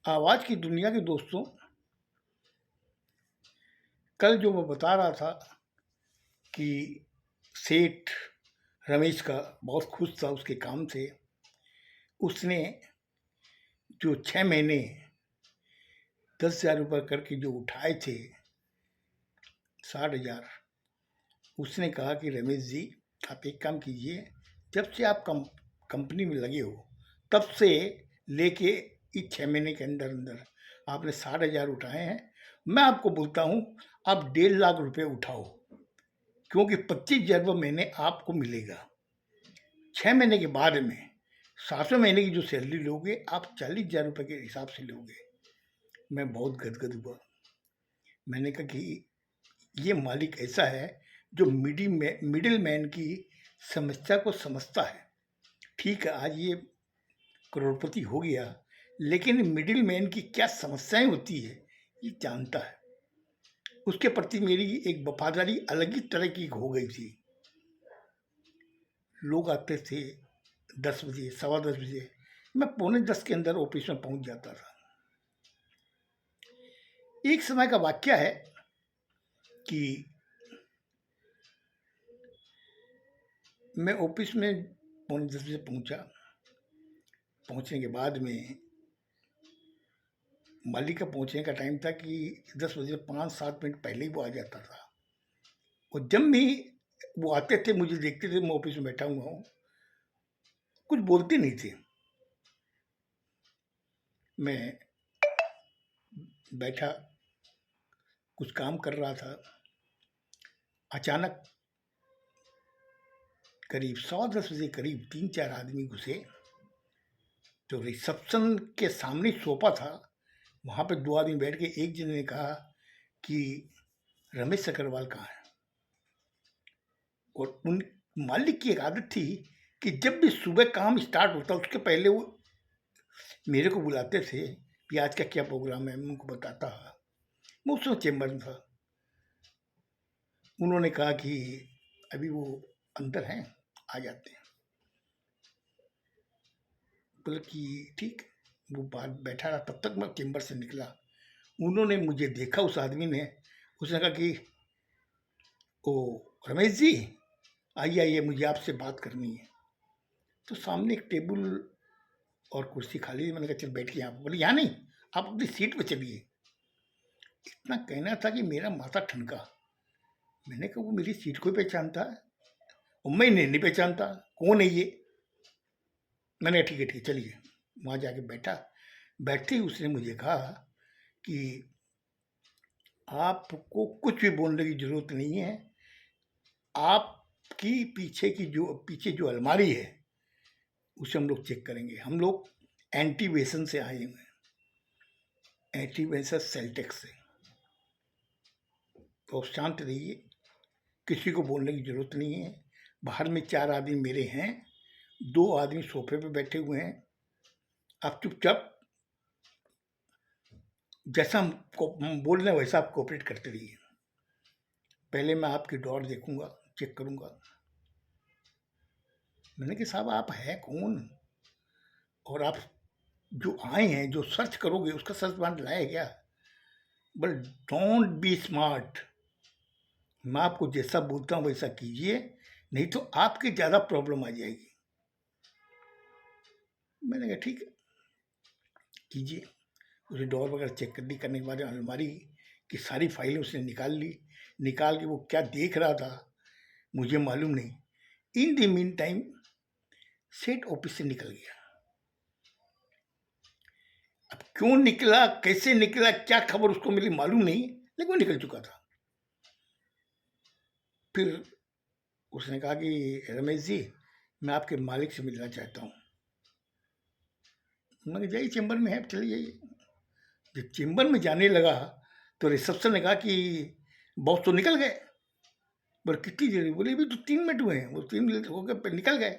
आवाज़ की दुनिया के दोस्तों, कल जो मैं बता रहा था कि सेठ रमेश का बहुत खुश था उसके काम से। उसने जो 6 महीने 10,000 रुपये करके जो उठाए थे 60,000, उसने कहा कि रमेश जी आप एक काम कीजिए, जब से आप कंपनी में लगे हो तब से लेके इस 6 महीने के अंदर अंदर आपने 60,000 उठाए हैं। मैं आपको बोलता हूँ आप 1.5 लाख रुपए उठाओ, क्योंकि 25,000 महीने आपको मिलेगा। 6 महीने के बाद में 7वें महीने की जो सैलरी लोगे आप 40,000 रुपये के हिसाब से लोगे। मैं बहुत गदगद हुआ। मैंने कहा कि ये मालिक ऐसा है जो मिडिल मैन की समस्या को समझता है। ठीक है, आज ये करोड़पति हो गया, लेकिन मिडिल मैन की क्या समस्याएं होती है ये जानता है। उसके प्रति मेरी एक वफादारी अलग ही तरह की हो गई थी। लोग आते थे 10 बजे, 10:15 बजे, मैं 9:45 के अंदर ऑफिस में पहुंच जाता था। एक समय का वाक्य है कि मैं ऑफिस में 9:45 बजे पहुंचा। पहुंचने के बाद में मालिक का पहुंचने का टाइम था कि 10 बजे 5-7 मिनट पहले ही वो आ जाता था। और जब भी वो आते थे मुझे देखते थे, मैं ऑफिस में बैठा हुआ हूँ, कुछ बोलते नहीं थे। मैं बैठा कुछ काम कर रहा था। अचानक करीब 10:15 बजे करीब 3-4 आदमी घुसे। तो रिसेप्शन के सामने सोफा था, वहाँ पे 2 आदमी बैठ के एक जने ने कहा कि रमेश अग्रवाल कहाँ है। और उन मालिक की एक आदत थी कि जब भी सुबह काम स्टार्ट होता उसके पहले वो मेरे को बुलाते थे कि आज का क्या प्रोग्राम है। मैं उनको बताता। मैं उस समय चेम्बर में था। उन्होंने कहा कि अभी वो अंदर हैं, आ जाते हैं। बोला कि ठीक। वो बाहर बैठा रहा, तब तक मैं चेम्बर से निकला। उन्होंने मुझे देखा, उस आदमी ने, उसने कहा कि ओ रमेश जी, आइए आइए, मुझे आपसे बात करनी है। तो सामने एक टेबल और कुर्सी खाली थी। मैंने कहा चल बैठिए। यहाँ बोले यहाँ नहीं, आप अपनी सीट पे चलिए। इतना कहना था कि मेरा माथा ठनका। मैंने कहा वो मेरी सीट को पहचानता है और मैं इन्हें नहीं पहचानता, कौन है ये। मैंने कहा ठीक है चलिए। वहाँ जाके बैठा। बैठते ही उसने मुझे कहा कि आपको कुछ भी बोलने की जरूरत नहीं है। आपकी पीछे जो अलमारी है उसे हम लोग चेक करेंगे। हम लोग एंटीवेशन से आए हुए हैं, एंटीवेशन सेल्टेक्स से। तो शांत रहिए, किसी को बोलने की जरूरत नहीं है। बाहर में 4 आदमी मेरे हैं, 2 आदमी सोफे पे बैठे हुए हैं। आप चुपचाप जैसा हम बोल रहे हैं वैसा आप कोऑपरेट करते रहिए। पहले मैं आपकी डोर देखूंगा, चेक करूंगा। मैंने कहा साहब आप हैं कौन, और आप जो आए हैं, जो सर्च करोगे उसका सर्च वारंट लाए क्या। But don't be smart. मैं आपको जैसा बोलता हूँ वैसा कीजिए, नहीं तो आपकी ज़्यादा प्रॉब्लम आ जाएगी। मैंने कहा ठीक है कीजिए। उसे डोर वगैरह चेक करने के बाद अलमारी की सारी फाइलें उसने निकाल ली। निकाल के वो क्या देख रहा था मुझे मालूम नहीं। इन द मीन टाइम सेठ ऑफिस से निकल गया। अब क्यों निकला, कैसे निकला, क्या खबर उसको मिली मालूम नहीं, लेकिन वो निकल चुका था। फिर उसने कहा कि रमेश जी, मैं आपके मालिक से मिलना चाहता हूँ। मैंने जाइए, चेम्बर में है, चले जाइए। जब चेम्बर में जाने लगा तो रिसेप्शन ने कहा कि बॉस तो निकल गए। बोले कितनी देर, बोले अभी तो 3 मिनट हुए हैं। वो 3 मिनट हो गए, निकल गए।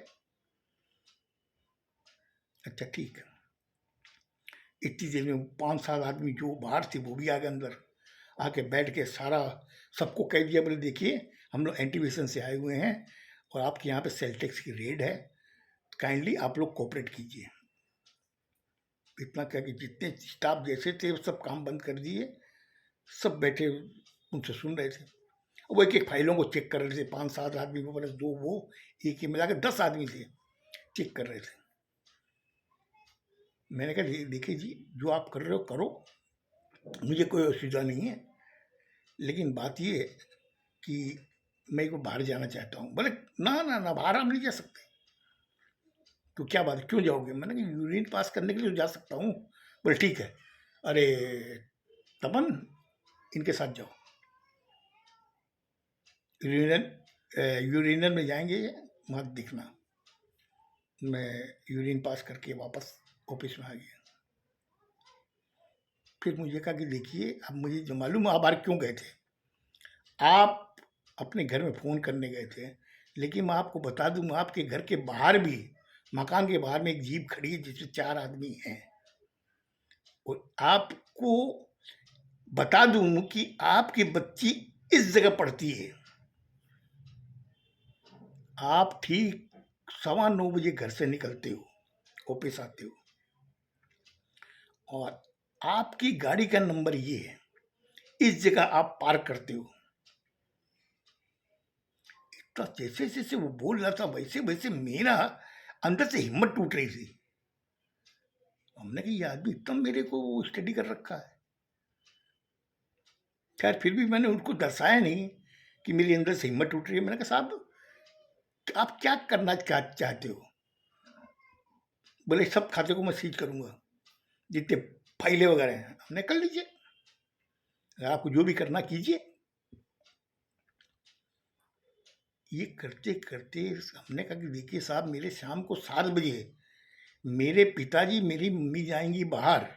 अच्छा ठीक है। इतनी देर में 5-7 आदमी जो बाहर थे वो भी आ गए अंदर। आके बैठ के सारा सबको कह दिया, बोले देखिए हम लोग एंटीवेशन से आए हुए हैं और आपके यहाँ पे सेल टैक्स की रेड है, काइंडली आप लोग कोऑपरेट कीजिए। इतना क्या कि जितने स्टाफ जैसे थे वो सब काम बंद कर दिए, सब बैठे उनसे सुन रहे थे। वो एक-एक फाइलों को चेक कर रहे थे, 5-7 आदमी वो प्लस 2 वो, एक ही मिला के 10 आदमी थे, चेक कर रहे थे। मैंने कहा देखिए जी, जो आप कर रहे हो करो, मुझे कोई असुविधा नहीं है, लेकिन बात ये है कि मैं एक बार बाहर जाना चाहता हूँ। बोले ना बाहर हम नहीं जा सकते। तो क्या बात है, क्यों जाओगे? मैंने कहा यूरिन पास करने के लिए तो जा सकता हूँ। बोले ठीक है। अरे तपन, इनके साथ जाओ, यूरिनल में जाएंगे, वहाँ दिखना। मैं यूरिन पास करके वापस ऑफिस में आ गया। फिर मुझे कहा कि देखिए, अब मुझे जो मालूम है आप बाहर क्यों गए थे। आप अपने घर में फ़ोन करने गए थे, लेकिन मैं आपको बता दूँ, आपके घर के बाहर भी, मकान के बाहर में एक जीप खड़ी है जिसमें 4 आदमी हैं। और आपको बता दूँ कि आपकी बच्ची इस जगह पढ़ती है। आप ठीक 9:15 बजे घर से निकलते हो, ऑफिस आते हो, और आपकी गाड़ी का नंबर ये है, इस जगह आप पार्क करते हो। तो जैसे-जैसे वो बोल रहा था, वैसे-वैसे मेरा अंदर से हिम्मत टूट रही थी। हमने कहा ये आदमी इतना मेरे को स्टडी कर रखा है। खैर फिर भी मैंने उनको दर्शाया नहीं कि मेरी अंदर से हिम्मत टूट रही है। मैंने कहा साहब, आप क्या करना चाहते हो? बोले सब खाते को मैं सीज करूँगा, जितने फाइलें वगैरह हैं। हमने कर लीजिए, अगर आपको जो भी करना कीजिए। ये करते-करते हमने कहा कि देखिए साहब, मेरे शाम को 7 बजे मेरे पिताजी, मेरी मम्मी जाएँगी बाहर,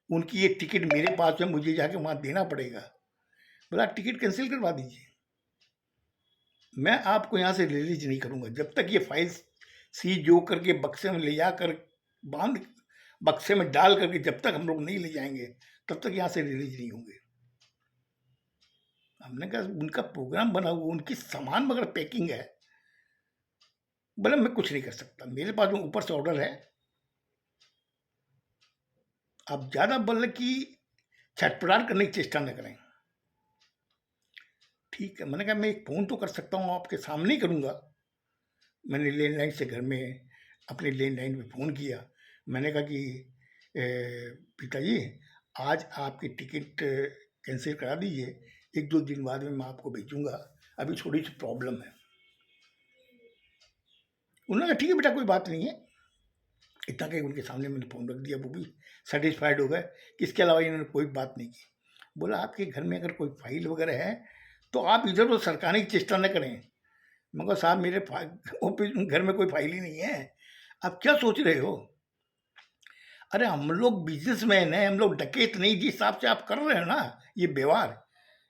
उनकी एक टिकट मेरे पास है, मुझे जाके वहाँ देना पड़ेगा। बोला टिकट कैंसिल करवा दीजिए, मैं आपको यहाँ से रिलीज नहीं करूँगा जब तक ये फाइल सीज जो करके बक्से में ले जाकर बांध, बक्से में डाल करके जब तक हम लोग नहीं ले जाएंगे, तब तक यहाँ से रिलीज नहीं होंगे। हमने कहा उनका प्रोग्राम बना हुआ, उनकी सामान मगर पैकिंग है। बोला मैं कुछ नहीं कर सकता, मेरे पास में ऊपर से ऑर्डर है। आप ज़्यादा बोले कि छटपटार करने की चेष्टा न करें। ठीक है, मैंने कहा मैं एक फ़ोन तो कर सकता हूँ, आपके सामने ही करूँगा। मैंने लैंडलाइन से घर में अपने लैंडलाइन पे फ़ोन किया। मैंने कहा कि पिताजी, आज आपकी टिकट कैंसिल करा दीजिए, 1-2 दिन बाद में मैं आपको भेजूँगा, अभी थोड़ी-सी प्रॉब्लम है। उन्होंने कहा ठीक है बेटा, कोई बात नहीं है। इतना कहीं उनके सामने मैंने फ़ोन रख दिया, वो भी सैटिस्फाइड हो गए कि इसके अलावा इन्होंने कोई बात नहीं की। बोला आपके घर में अगर कोई फाइल वगैरह है, तो आप इधर-उधर सरकाने की चेष्टा न करें। मैं कहा साहब, मेरे ऑफिस घर में कोई फाइल ही नहीं है, आप क्या सोच रहे हो? अरे हम लोग बिजनेसमैन हैं, हम लोग डकैत नहीं। जिस हिसाब से आप कर रहे हो ना ये व्यवहार,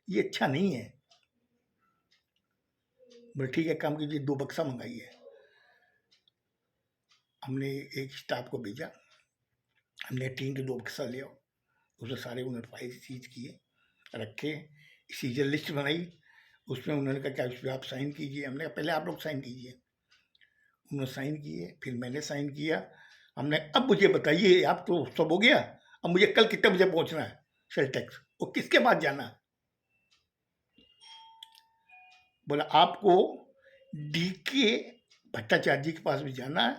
ये अच्छा नहीं है। बोले ठीक है, काम कीजिए, 2 बक्सा मंगाइए। हमने एक स्टाफ को भेजा, हमने टीन के 2 बक्सा ले आओ, उसमें सारे उन्होंने फाइल सीज किए, रखे, सीजर लिस्ट बनाई। उसमें उन्होंने कहा क्या इस पर आप साइन कीजिए। हमने कहा पहले आप लोग साइन कीजिए। उन्होंने साइन किए, फिर मैंने साइन किया। हमने अब मुझे बताइए, आप तो सब हो गया, अब मुझे कल कितने बजे पहुंचना है सेल टैक्स, और किसके पास जाना है? बोला आपको डीके भट्टाचार्य जी के पास भी जाना है,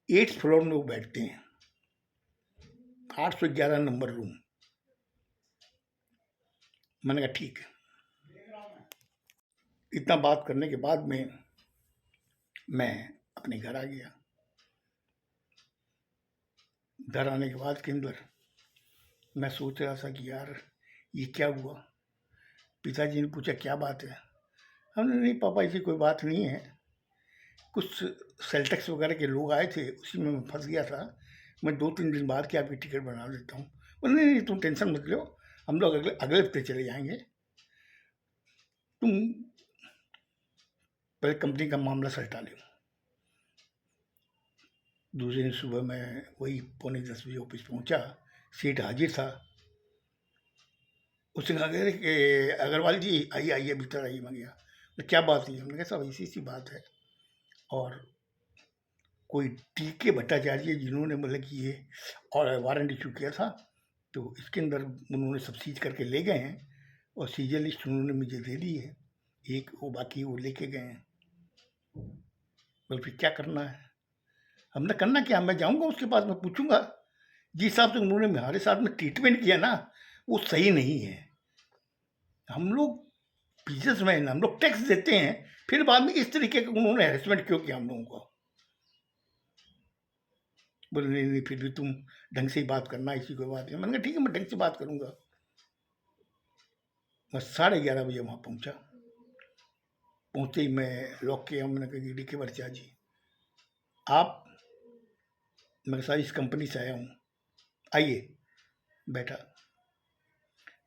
8th फ्लोर में वो बैठते हैं, 811 नंबर रूम। मैंने कहा ठीक है। इतना बात करने के बाद में मैं अपने घर आ गया। घर आने के बाद के अंदर मैं सोच रहा था कि यार ये क्या हुआ। पिताजी ने पूछा क्या बात है। हमने नहीं पापा, ऐसी कोई बात नहीं है, कुछ सेल टैक्स वगैरह के लोग आए थे, उसी में मैं फंस गया था। मैं 2-3 दिन बाद की आपकी टिकट बना देता हूँ। बोले नहीं नहीं, तुम टेंशन मत लो, हम लोग अगले अगले हफ्ते चले जाएंगे, तुम पहले कंपनी का मामला सलटा लो। दूसरे दिन सुबह मैं वही 9:45 बजे ऑफिस पहुंचा। सीट हाजिर था। उसने कहा कि अग्रवाल जी आइए आइए, भीतर आइए। मैं गया, तो क्या बात हुई? हमने कहा सब ऐसी सी बात है, और कोई टी.के. भट्टाचार्य जिन्होंने मतलब कि ये और वारंट इश्यू किया था, तो इसके अंदर उन्होंने सब सीज करके ले गए हैं और सीजर लिस्ट उन्होंने मुझे दे दी है। एक वो बाकी वो लेके गए हैं। बोले फिर क्या करना है? हमने करना क्या? मैं जाऊँगा उसके पास, मैं पूछूँगा। जिस हिसाब से उन्होंने हमारे साथ में ट्रीटमेंट किया ना, वो सही नहीं है। हम लोग बिज़नेसमैन, हम लोग टैक्स देते हैं, फिर बाद में इस तरीके का उन्होंने हैरेसमेंट क्यों किया हम लोगों को? बोले नहीं, नहीं, फिर भी तुम ढंग से ही बात करना, ऐसी कोई बात नहीं। मैंने कहा ठीक है, मैं ढंग से बात करूँगा। मैं 11:30 बजे वहाँ पहुँचा। पहुँचते ही मैं लॉक किया, मैंने कहा कि डी.के. भट्टाचार्य जी, आप, मैं कहा, इस कंपनी से आया हूँ, आइए। बैठा।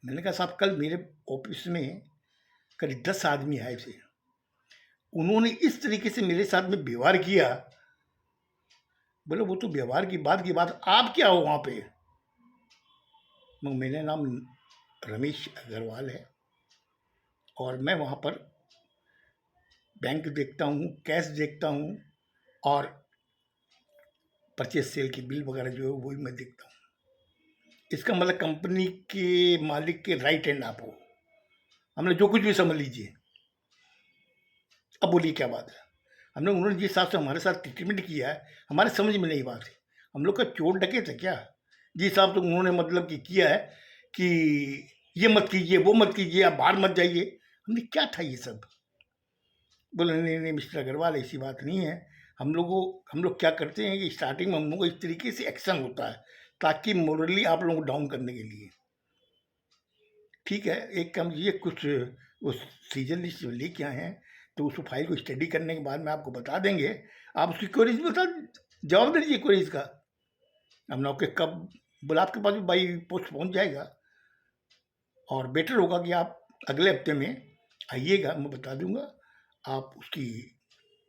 मैंने कहा साहब कल मेरे ऑफिस में करीब 10 आदमी आए थे। उन्होंने इस तरीके से मेरे साथ में व्यवहार किया। बोले वो तो व्यवहार की बात, आप क्या हो वहाँ पे? मेरा नाम रमेश अग्रवाल है और मैं वहाँ पर बैंक देखता हूँ, कैश देखता हूँ और परचेज सेल की बिल वगैरह जो है वही मैं देखता हूँ। इसका मतलब कंपनी के मालिक के राइट हैंड आप हो। हमने जो कुछ भी समझ लीजिए। अब बोलिए क्या बात है? हमने उन्होंने जिस हिसाब से हमारे साथ ट्रीटमेंट किया है, हमारे समझ में नहीं बात है। हम लोग का चोर डकैत है क्या? जिस हिसाब से उन्होंने मतलब कि किया है कि ये मत कीजिए, वो मत कीजिए, आप बाहर मत जाइए। हमने क्या था ये सब? बोले नहीं, नहीं मिस्टर अग्रवाल, ऐसी बात नहीं है। हम लोग क्या करते हैं कि स्टार्टिंग में हम लोग को इस तरीके से एक्शन होता है ताकि मोरली आप लोगों को डाउन करने के लिए। ठीक है, एक काम कीजिए, कुछ वो सीजन लिस्ट लेके आए हैं, तो उस फाइल को स्टडी करने के बाद में आपको बता देंगे। आप उसकी क्वेरीज बता, जवाब दे दीजिए क्वेरीज का। हमने ओके कब बोला, आपके पास भी बाई पोस्ट पहुंच जाएगा और बेटर होगा कि आप अगले हफ्ते में आइएगा, मैं बता दूंगा। आप उसकी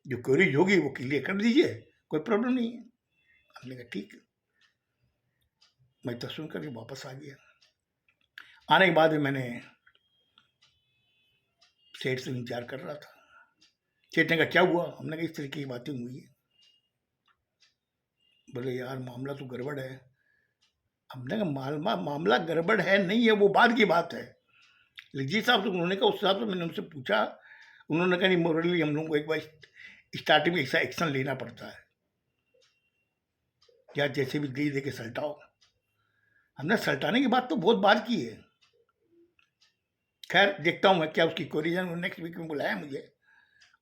जो क्वेरीज होगी वो क्लियर कर दीजिए, कोई प्रॉब्लम नहीं है। हमने कहा ठीक है। मैं तो सुन करके वापस आ गया। आने के बाद में मैंने सेठ से इंतजार कर रहा था। सेठ ने कहा क्या हुआ? हमने कहा इस तरीके की बातें हुई है। बोले यार मामला तो गड़बड़ है। हमने कहा मामला गड़बड़ है नहीं है, वो बाद की बात है। लेकिन जिस हिसाब से उन्होंने कहा उस हिसाब से मैंने उनसे पूछा। उन्होंने कहा नहीं, मोरली हम लोगों को एक बार स्टार्टिंग में ऐसा एक्शन लेना पड़ता है, या जैसे भी दे के सल्टाओ। हमने सल्टाने की बात तो बहुत बार की है। खैर देखता हूँ मैं क्या उसकी क्वेरी है। नेक्स्ट वीक में बुलाया मुझे,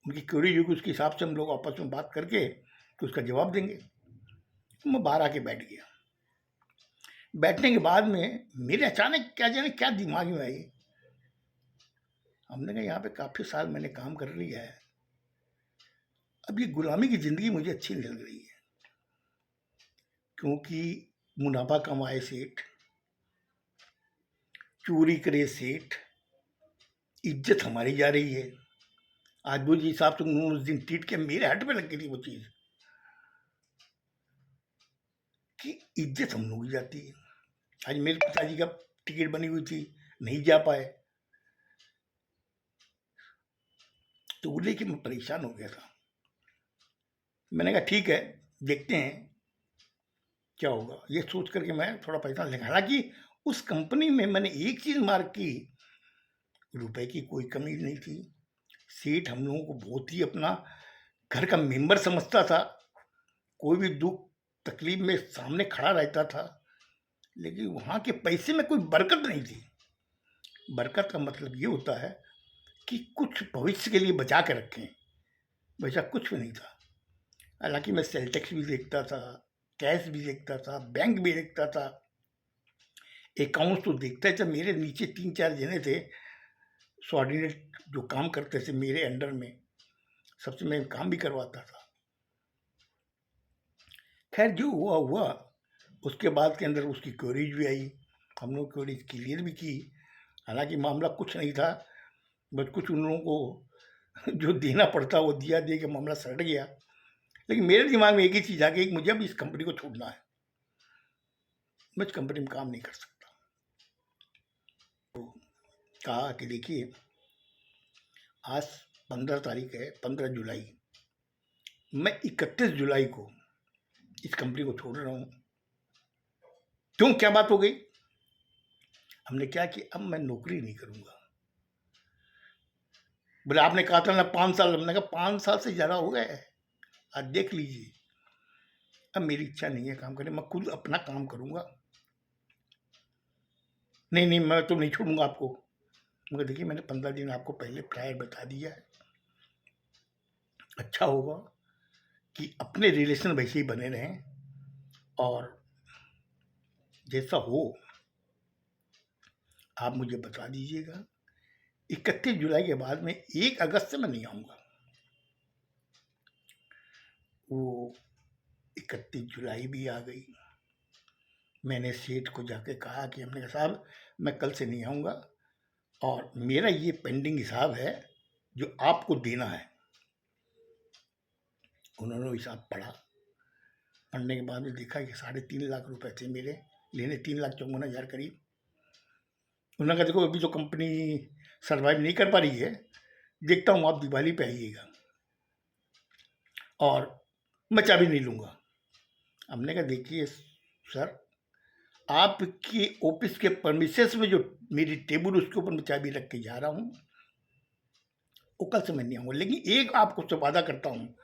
उनकी क्वेरी होगी उसके हिसाब से हम लोग आपस में बात करके तो उसका जवाब देंगे। तो मैं बाहर आके बैठ गया। बैठने के बाद में मेरे अचानक क्या जाने क्या दिमाग में आई। हमने कहा यहाँ पे काफ़ी साल मैंने काम कर लिया है, अब ये गुलामी की ज़िंदगी मुझे अच्छी नहीं लग रही है। क्योंकि मुनाफा कमाए सेठ, चोरी करे सेठ, इज्जत हमारी जा रही है। आज वो जिस हिसाब से उन्होंने उस दिन ट्रीट किया, मेरे हट पे लग गई थी वो चीज़ कि इज्जत हम लोग की जाती है। आज मेरे पिताजी का टिकट बनी हुई थी, नहीं जा पाए, तो वो लेके मैं परेशान हो गया था। मैंने कहा ठीक है, देखते हैं क्या होगा। ये सोच करके मैं थोड़ा पैसा लगा। हालांकि उस कंपनी में मैंने एक चीज़ मार्क की, रुपए की कोई कमी नहीं थी। सेठ हम लोगों को बहुत ही अपना घर का मेंबर समझता था। कोई भी दुख तकलीफ में सामने खड़ा रहता था। लेकिन वहाँ के पैसे में कोई बरकत नहीं थी। बरकत का मतलब ये होता है कि कुछ भविष्य के लिए बचा के रखें, वैसा कुछ भी नहीं था। हालांकि मैं सेल टैक्स भी देखता था, कैश भी देखता था, बैंक भी देखता था, अकाउंट तो देखता था। मेरे नीचे 3-4 जने थे सबॉर्डिनेट जो काम करते थे मेरे अंडर में, सबसे मैं काम भी करवाता था। खैर जो हुआ हुआ, उसके बाद के अंदर उसकी क्वेरीज भी आई, हम लोग क्वेरीज क्लियर भी की। हालांकि मामला कुछ नहीं था, बस कुछ उन लोगों को जो देना पड़ता वो दिया, दे के मामला सट गया। लेकिन मेरे दिमाग में एक ही चीज़ आ गई कि मुझे अब इस कंपनी को छोड़ना है, मैं इस कंपनी में काम नहीं कर सकता। तो कहा कि देखिए आज 15 तारीख है, 15 जुलाई, मैं 31 जुलाई को इस कंपनी को छोड़ रहा हूँ। क्यों, क्या बात हो गई? हमने क्या कि अब मैं नौकरी नहीं करूँगा। बोले आपने कहा था ना 5 साल। हमने कहा 5 साल से ज़्यादा हो गए, आज देख लीजिए। अब मेरी इच्छा नहीं है काम करने, मैं खुद अपना काम करूँगा। नहीं, नहीं, मैं तो नहीं छोड़ूँगा आपको। मगर देखिए मैंने 15 दिन आपको पहले प्रायर बता दिया है। अच्छा होगा कि अपने रिलेशन वैसे ही बने रहें, और जैसा हो आप मुझे बता दीजिएगा। 31 जुलाई के बाद में 1 अगस्त से मैं नहीं आऊँगा। वो 31 जुलाई भी आ गई। मैंने सेठ को जाके कहा कि हमने कहा साहब मैं कल से नहीं आऊँगा, और मेरा ये पेंडिंग हिसाब है जो आपको देना है। उन्होंने हिसाब पढ़ा। पढ़ने के बाद में देखा कि 3.5 लाख रुपए थे मेरे लेने, 3,54,000 करीब। उन्होंने कहा देखो अभी तो कंपनी सर्वाइव नहीं कर पा रही है, देखता हूँ आप दिवाली पे आइएगा, और मैं चाबी नहीं लूँगा। हमने कहा देखिए सर, आपके ऑफिस के परमिसेस में जो मेरी टेबल उसके ऊपर मैं चाबी रख के जा रहा हूँ, वो कल से मैं नहीं आऊँगा। लेकिन एक आपको से वादा करता हूँ,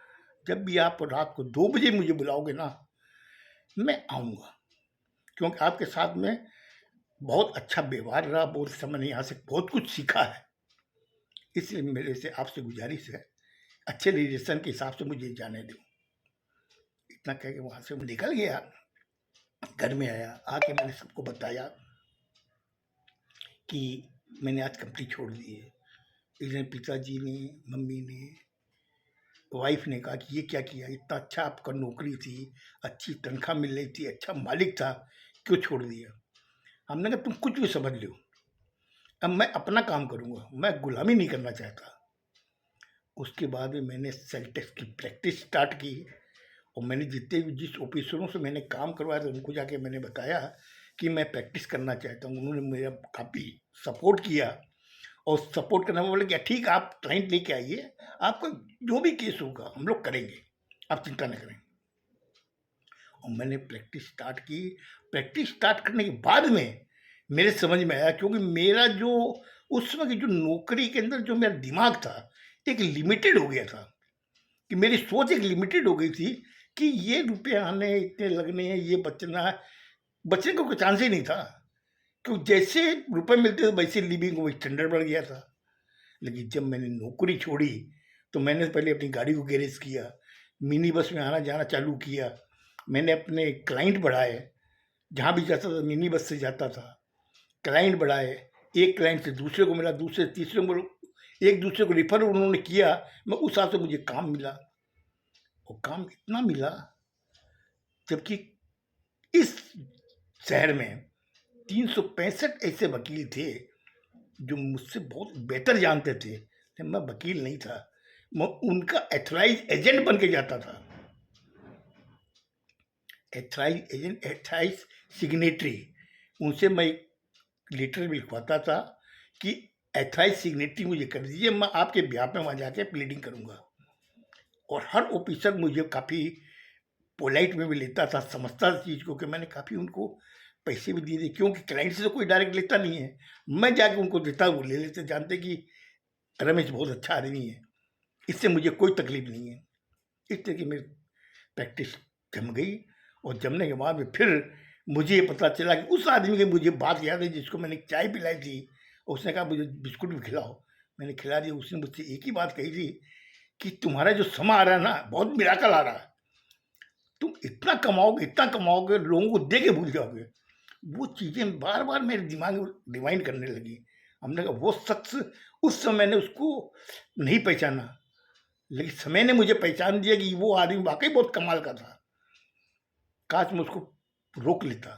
जब भी आप रात को 2 बजे मुझे बुलाओगे ना, मैं आऊँगा। क्योंकि आपके साथ में बहुत अच्छा व्यवहार रहा, बहुत समय मैंने यहाँ से बहुत कुछ सीखा है। इसलिए मेरे से आपसे गुजारिश है, अच्छे रिलेशन के हिसाब से मुझे जाने दो। इतना कह के वहाँ से मैं निकल गया। घर में आया, आके मैंने सबको बताया कि मैंने आज कंपनी छोड़ दी है। इधर पिताजी ने, मम्मी ने, वाइफ ने कहा कि ये क्या किया, इतना अच्छा आपका नौकरी थी, अच्छी तनख्वाह मिल रही थी, अच्छा मालिक था, क्यों छोड़ दिया? हमने कहा तुम कुछ भी समझ लो, अब मैं अपना काम करूँगा, मैं गुलामी नहीं करना चाहता। उसके बाद में मैंने सेल टैक्स की प्रैक्टिस स्टार्ट की, और मैंने जितने भी जिस ऑफिसरों से मैंने काम करवाया था उनको जाके मैंने बताया कि मैं प्रैक्टिस करना चाहता हूँ। उन्होंने मेरा काफ़ी सपोर्ट किया, और सपोर्ट करने में बोले कि ठीक है आप क्लाइंट लेके आइए, आपका जो भी केस होगा हम लोग करेंगे, आप चिंता न करें। और मैंने प्रैक्टिस स्टार्ट की। प्रैक्टिस स्टार्ट करने के बाद में मेरे समझ में आया, क्योंकि मेरा जो उस समय की जो नौकरी के अंदर जो मेरा दिमाग था एक लिमिटेड हो गया था, कि मेरी सोच एक लिमिटेड हो गई थी कि ये रुपये आने इतने लगने हैं, ये बचना है, बचने का कोई चांस ही नहीं था। क्योंकि जैसे रुपए मिलते थे वैसे लिविंग वो स्टैंडर्ड बढ़ गया था। लेकिन जब मैंने नौकरी छोड़ी तो मैंने पहले अपनी गाड़ी को गैरेज किया, मिनी बस में आना जाना चालू किया, मैंने अपने क्लाइंट बढ़ाए, जहाँ भी जाता था मिनी बस से जाता था। क्लाइंट बढ़ाए, एक क्लाइंट से दूसरे को मिला, दूसरे से तीसरे को, एक दूसरे को रिफर उन्होंने किया, मैं उस हिसाब से मुझे काम मिला। और काम इतना मिला, जबकि इस शहर में 365 ऐसे वकील थे जो मुझसे बहुत बेहतर जानते थे, लेकिन मैं वकील नहीं था, मैं उनका एथराइज एजेंट बन के जाता था। एथराइज एजेंट, एथराइज सिग्नेटरी, उनसे मैं एक लेटर भी लिखवाता था कि एथराइज सिग्नेटरी मुझे कर दीजिए, मैं आपके ब्याह में वहाँ जाके प्लीडिंग करूँगा। और हर ऑफिसर मुझे काफ़ी पोलाइट में भी लेता था, समझता था चीज़ को, कि मैंने काफ़ी उनको पैसे भी दिए थे, क्योंकि क्लाइंट से तो कोई डायरेक्ट लेता नहीं है, मैं जाके उनको देता, वो ले लेते, जानते कि रमेश बहुत अच्छा आदमी है, इससे मुझे कोई तकलीफ नहीं है। इस तरह की मेरी प्रैक्टिस जम गई। और जमने के बाद में फिर मुझे ये पता चला कि उस आदमी की मुझे बात याद है जिसको मैंने चाय पिलाई थी, और उसने कहा मुझे बिस्कुट भी खिलाओ, मैंने खिला दिया। उसने मुझसे एक ही बात कही थी कि तुम्हारा जो समय आ रहा है ना, बहुत मिराकल आ रहा है, तुम इतना कमाओगे, लोगों को दे के भूल जाओगे। वो चीज़ें बार बार मेरे दिमाग में रिवाइंड करने लगी। हमने कहा वो शख्स, उस समय मैंने उसको नहीं पहचाना, लेकिन समय ने मुझे पहचान दिया कि वो आदमी वाकई बहुत कमाल का था, काश मैं उसको रोक लेता।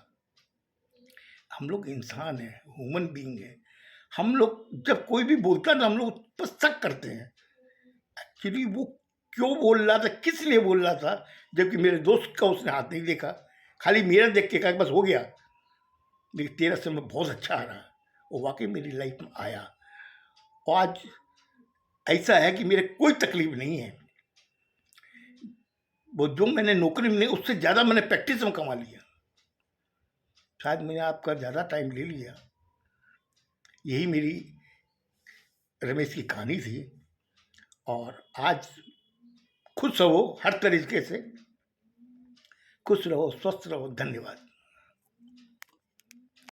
हम लोग इंसान हैं, ह्यूमन बीइंग है, हम लोग जब कोई भी बोलता है ना हम लोग उस पर शक करते हैं, एक्चुअली वो क्यों बोल रहा था, किस लिए बोल रहा था, जबकि मेरे दोस्त का उसने हाथ नहीं देखा, खाली मेरा देख के कहा बस हो गया। लेकिन तेरा समय बहुत अच्छा आ रहा है, और वाकई मेरी लाइफ में आया। और आज ऐसा है कि मेरे कोई तकलीफ नहीं है। वो जो मैंने नौकरी में उससे ज़्यादा मैंने प्रैक्टिस में कमा लिया। शायद मैंने आपका ज़्यादा टाइम ले लिया। यही मेरी रमेश की कहानी थी। और आज खुश रहो, हर तरीके से खुश रहो, स्वस्थ रहो। धन्यवाद।